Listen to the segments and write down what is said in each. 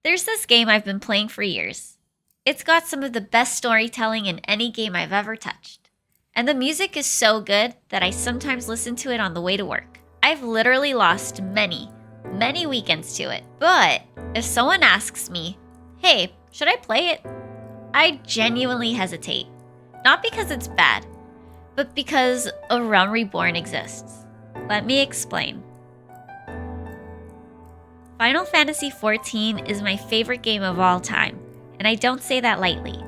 There's this game I've been playing for years. It's got some of the best storytelling in any game I've ever touched. And the music is so good that I sometimes listen to it on the way to work. I've literally lost many weekends to it. But if someone asks me, hey, should I play it? I genuinely hesitate. Not because it's bad, but because A Realm Reborn exists. Let me explain. Final Fantasy XIV is my favorite game of all time, and I don't say that lightly.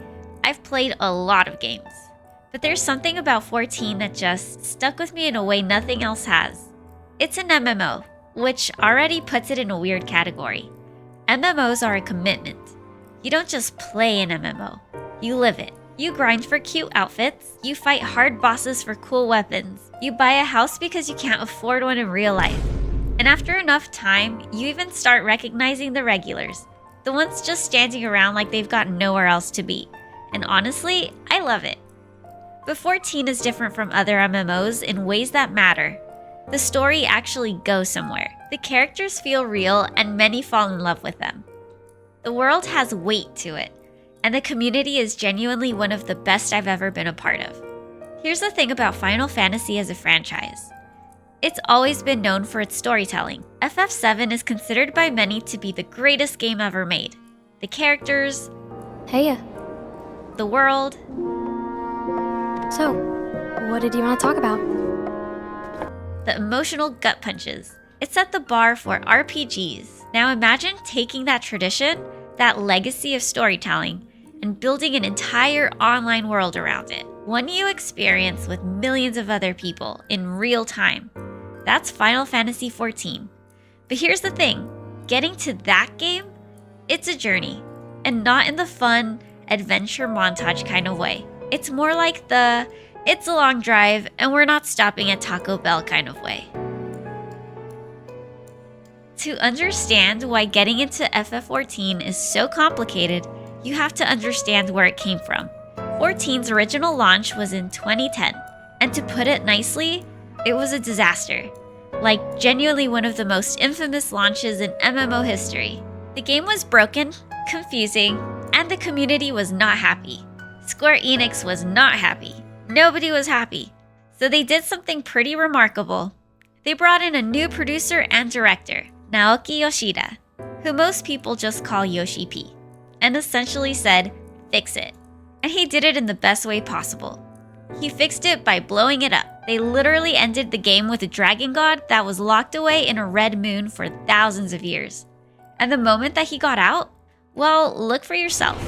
I've played a lot of games, but there's something about 14 that just stuck with me in a way nothing else has. It's an MMO, which already puts it in a weird category. MMOs are a commitment. You don't just play an MMO, you live it. You grind for cute outfits, you fight hard bosses for cool weapons, you buy a house because you can't afford one in real life. And after enough time, you even start recognizing the regulars, the ones just standing around like they've got nowhere else to be. And honestly, I love it. But 14 is different from other MMOs in ways that matter. The story actually goes somewhere. The characters feel real and many fall in love with them. The world has weight to it, and the community is genuinely one of the best I've ever been a part of. Here's the thing about Final Fantasy as a franchise. It's always been known for its storytelling. FF7 is considered by many to be the greatest game ever made. The characters, Heya. the world, So, what did you want to talk about? the emotional gut punches. It set the bar for RPGs. Now imagine taking that tradition, that legacy of storytelling, and building an entire online world around it. One you experience with millions of other people in real time. That's Final Fantasy XIV. But here's the thing, getting to that game, it's a journey, and not in the fun, adventure montage kind of way. It's more like the, it's a long drive and we're not stopping at Taco Bell kind of way. To understand why getting into FF14 is so complicated, you have to understand where it came from. 14's original launch was in 2010, and to put it nicely, it was a disaster. Like, genuinely one of the most infamous launches in MMO history. The game was broken, confusing, and the community was not happy. Square Enix was not happy. Nobody was happy. So they did something pretty remarkable. They brought in a new producer and director, Naoki Yoshida, who most people just call Yoshi P, and essentially said, fix it. And he did it in the best way possible. He fixed it by blowing it up. They literally ended the game with a dragon god that was locked away in a red moon for thousands of years. And the moment that he got out, well, look for yourself.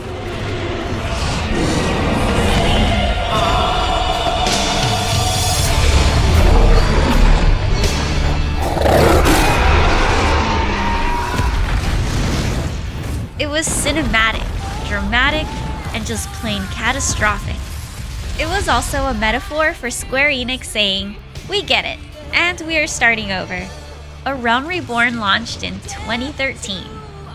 It was cinematic, dramatic, and just plain catastrophic. It was also a metaphor for Square Enix saying, we get it, and we are starting over. A Realm Reborn launched in 2013,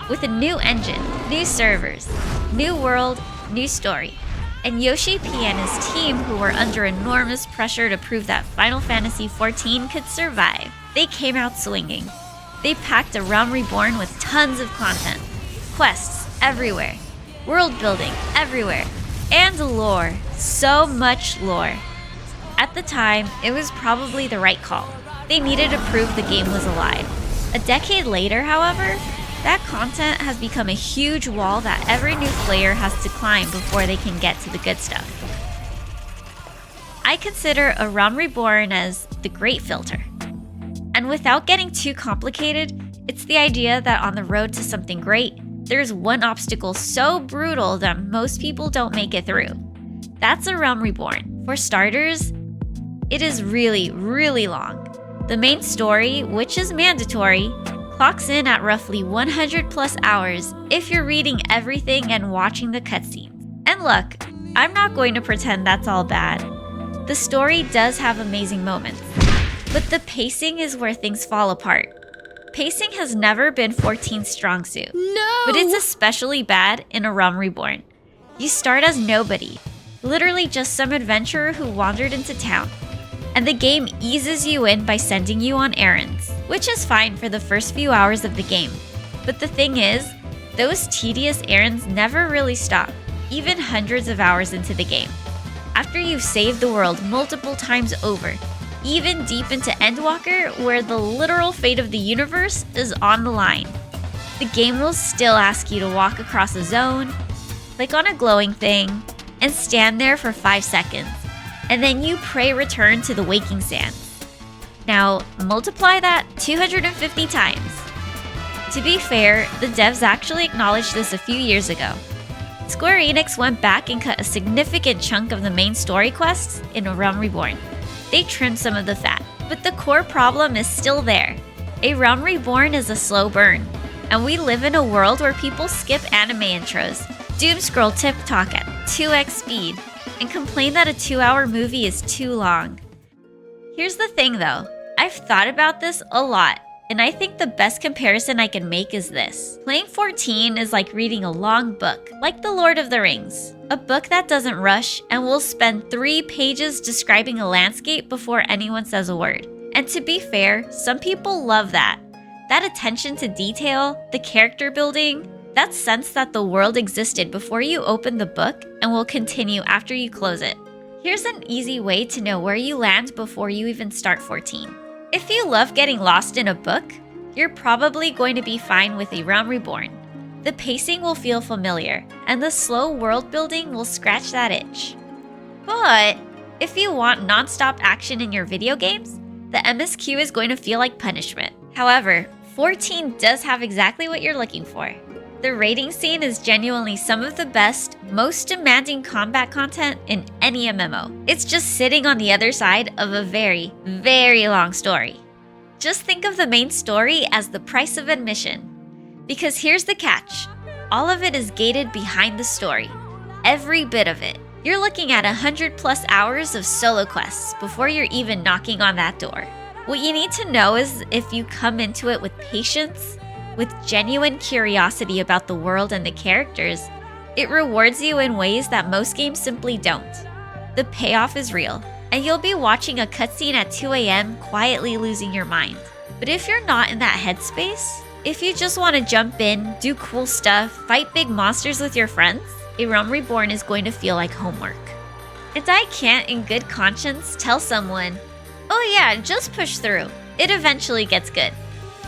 with a new engine, new servers, new world, new story. And Yoshi P and his team, who were under enormous pressure to prove that Final Fantasy XIV could survive, they came out swinging. They packed A Realm Reborn with tons of content, quests everywhere, world building everywhere, and lore, so much lore. At the time, it was probably the right call. They needed to prove the game was alive. A decade later, however, that content has become a huge wall that every new player has to climb before they can get to the good stuff. I consider A Realm Reborn as the great filter. And without getting too complicated, it's the idea that on the road to something great, there's one obstacle so brutal that most people don't make it through. That's A Realm Reborn. For starters, it is really, really long. The main story, which is mandatory, clocks in at roughly 100 plus hours if you're reading everything and watching the cutscenes. And look, I'm not going to pretend that's all bad. The story does have amazing moments, but the pacing is where things fall apart. Pacing has never been 14's strong suit, but it's especially bad in A Realm Reborn. You start as nobody, literally just some adventurer who wandered into town, and the game eases you in by sending you on errands, which is fine for the first few hours of the game. But the thing is, Those tedious errands never really stop, even hundreds of hours into the game. After you've saved the world multiple times over, even deep into Endwalker, where the literal fate of the universe is on the line, the game will still ask you to walk across a zone, click on a glowing thing, and stand there for 5 seconds, and then you pray return to the Waking Sands. Now, multiply that 250 times. To be fair, the devs actually acknowledged this a few years ago. Square Enix went back and cut a significant chunk of the main story quests in A Realm Reborn. They trimmed some of the fat, but the core problem is still there. A Realm Reborn is a slow burn, and we live in a world where people skip anime intros, doom scroll TikTok at 2x speed, and complain that a 2-hour movie is too long. Here's the thing though, I've thought about this a lot, and I think the best comparison I can make is this. Playing 14 is like reading a long book, like The Lord of the Rings. A book that doesn't rush and will spend 3 pages describing a landscape before anyone says a word. And to be fair, some people love that. That attention to detail, the character building, that sense that the world existed before you open the book and will continue after you close it. Here's an easy way to know where you land before you even start 14. If you love getting lost in a book, you're probably going to be fine with A Realm Reborn. The pacing will feel familiar, and the slow world building will scratch that itch. But if you want non-stop action in your video games, the MSQ is going to feel like punishment. However, 14 does have exactly what you're looking for. The raiding scene is genuinely some of the best, most demanding combat content in any MMO. It's just sitting on the other side of a very, very long story. Just think of the main story as the price of admission. Because here's the catch. All of it is gated behind the story. Every bit of it. You're looking at 100+ hours of solo quests before you're even knocking on that door. What you need to know is if you come into it with patience, with genuine curiosity about the world and the characters, it rewards you in ways that most games simply don't. The payoff is real, and you'll be watching a cutscene at 2 AM quietly losing your mind. But if you're not in that headspace, if you just want to jump in, do cool stuff, fight big monsters with your friends, A Realm Reborn is going to feel like homework. And I can't in good conscience tell someone, oh yeah, just push through. It eventually gets good,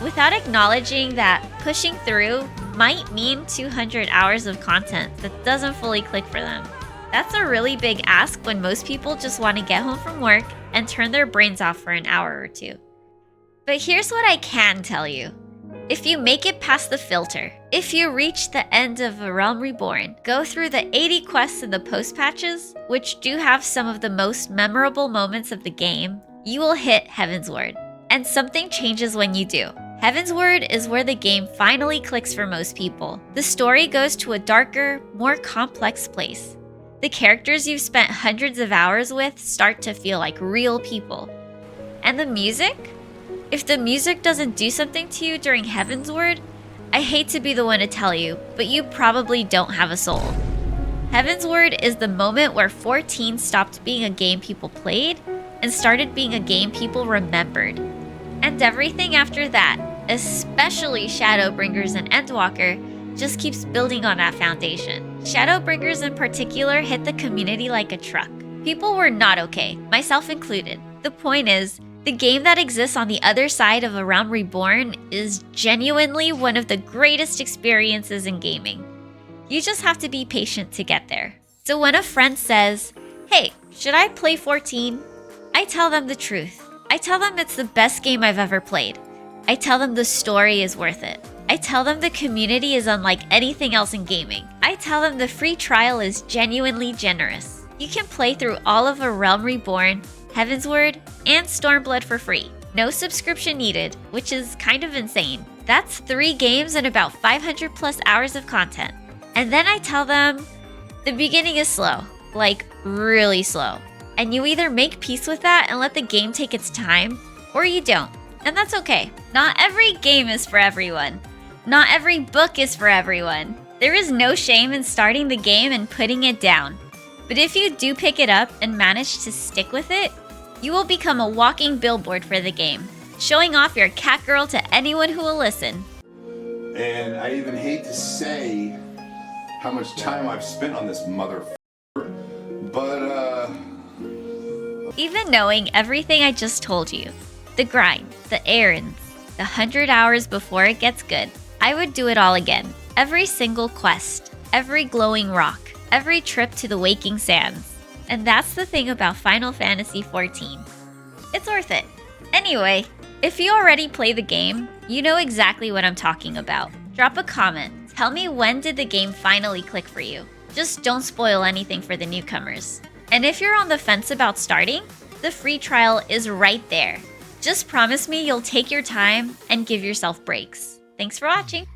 without acknowledging that pushing through might mean 200 hours of content that doesn't fully click for them. That's a really big ask when most people just want to get home from work and turn their brains off for an hour or two. But here's what I can tell you. If you make it past the filter, if you reach the end of A Realm Reborn, go through the 80 quests in the post patches, which do have some of the most memorable moments of the game, you will hit Heaven's Word. And something changes when you do. Heaven's Word is where the game finally clicks for most people. The story goes to a darker, more complex place. The characters you've spent hundreds of hours with start to feel like real people. And the music? If the music doesn't do something to you during Heaven's Word, I hate to be the one to tell you, but you probably don't have a soul. Heaven's Word is the moment where 14 stopped being a game people played and started being a game people remembered. And everything after that, especially Shadowbringers and Endwalker, just keeps building on that foundation. Shadowbringers in particular hit the community like a truck. People were not okay, myself included. The point is, the game that exists on the other side of A Realm Reborn is genuinely one of the greatest experiences in gaming. You just have to be patient to get there. So when a friend says, hey, should I play 14? I tell them the truth. I tell them it's the best game I've ever played. I tell them the story is worth it. I tell them the community is unlike anything else in gaming. I tell them the free trial is genuinely generous. You can play through all of A Realm Reborn, Heaven's Word, and Stormblood for free. No subscription needed, which is kind of insane. That's 3 games and about 500+ hours of content. And then I tell them, the beginning is slow, like really slow. And you either make peace with that and let the game take its time, or you don't. And that's okay. Not every game is for everyone. Not every book is for everyone. There is no shame in starting the game and putting it down. But if you do pick it up and manage to stick with it, you will become a walking billboard for the game, showing off your cat girl to anyone who will listen. And I even hate to say how much time I've spent on this motherfucker, but Even knowing everything I just told you, the grind, the errands, the 100 hours before it gets good, I would do it all again. Every single quest, every glowing rock, every trip to the waking sands. And that's the thing about Final Fantasy XIV. It's worth it. Anyway, if you already play the game, you know exactly what I'm talking about. Drop a comment. Tell me, when did the game finally click for you? Just don't spoil anything for the newcomers. And if you're on the fence about starting, the free trial is right there. Just promise me you'll take your time and give yourself breaks. Thanks for watching.